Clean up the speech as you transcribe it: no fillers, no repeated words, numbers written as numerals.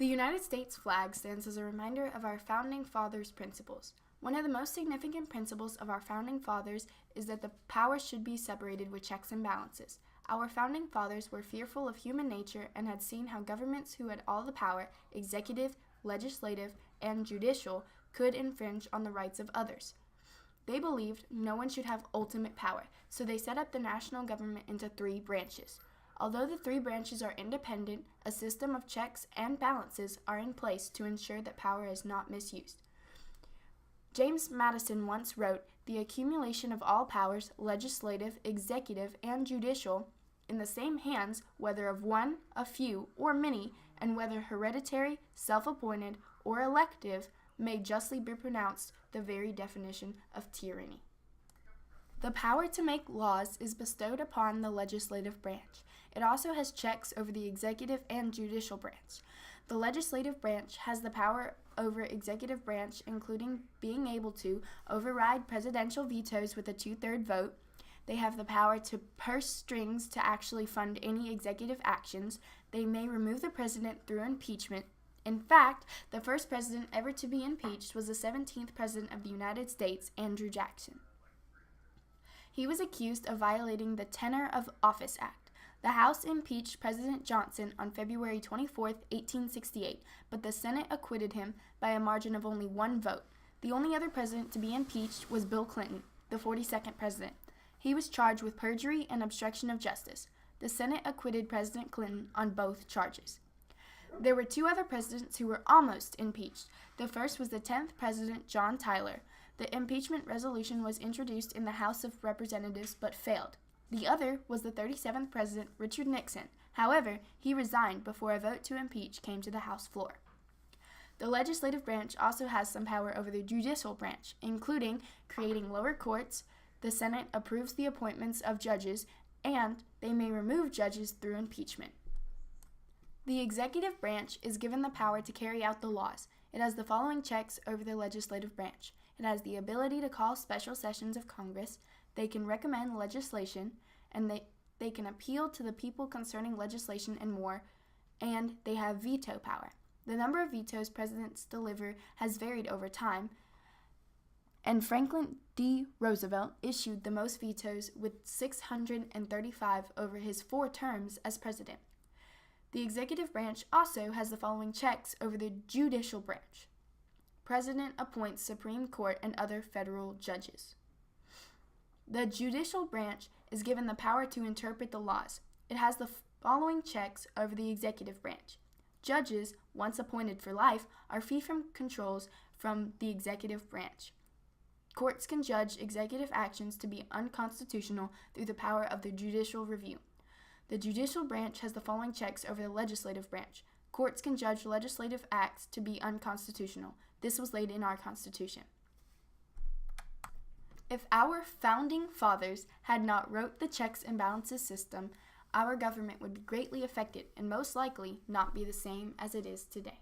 The United States flag stands as a reminder of our Founding Fathers' principles. One of the most significant principles of our Founding Fathers is that the powers should be separated with checks and balances. Our Founding Fathers were fearful of human nature and had seen how governments who had all the power, executive, legislative, and judicial, could infringe on the rights of others. They believed no one should have ultimate power, so they set up the national government into 3 branches. Although the 3 branches are independent, a system of checks and balances are in place to ensure that power is not misused. James Madison once wrote, "The accumulation of all powers, legislative, executive, and judicial, in the same hands, whether of one, a few, or many, and whether hereditary, self-appointed, or elective, may justly be pronounced the very definition of tyranny." The power to make laws is bestowed upon the legislative branch. It also has checks over the executive and judicial branch. The legislative branch has the power over executive branch, including being able to override presidential vetoes with a 2/3 vote. They have the power to purse strings to actually fund any executive actions. They may remove the president through impeachment. In fact, the first president ever to be impeached was the 17th president of the United States, Andrew Jackson. He was accused of violating the Tenure of Office Act. The House impeached President Johnson on February 24, 1868, but the Senate acquitted him by a margin of only 1 vote. The only other president to be impeached was Bill Clinton, the 42nd president. He was charged with perjury and obstruction of justice. The Senate acquitted President Clinton on both charges. There were 2 other presidents who were almost impeached. The first was the 10th president, John Tyler. The impeachment resolution was introduced in the House of Representatives but failed. The other was the 37th president, Richard Nixon. However, he resigned before a vote to impeach came to the House floor. The legislative branch also has some power over the judicial branch, including creating lower courts. The Senate approves the appointments of judges, and they may remove judges through impeachment. The executive branch is given the power to carry out the laws. It has the following checks over the legislative branch. It has the ability to call special sessions of Congress. They can recommend legislation, and they can appeal to the people concerning legislation and more, and they have veto power. The number of vetoes presidents deliver has varied over time, and Franklin D. Roosevelt issued the most vetoes with 635 over his 4 terms as president. The executive branch also has the following checks over the judicial branch. President appoints Supreme Court and other federal judges. The judicial branch is given the power to interpret the laws. It has the following checks over the executive branch. Judges, once appointed for life, are free from controls from the executive branch. Courts can judge executive actions to be unconstitutional through the power of the judicial review. The judicial branch has the following checks over the legislative branch. Courts can judge legislative acts to be unconstitutional. This was laid in our Constitution. If our Founding Fathers had not wrote the checks and balances system, our government would be greatly affected and most likely not be the same as it is today.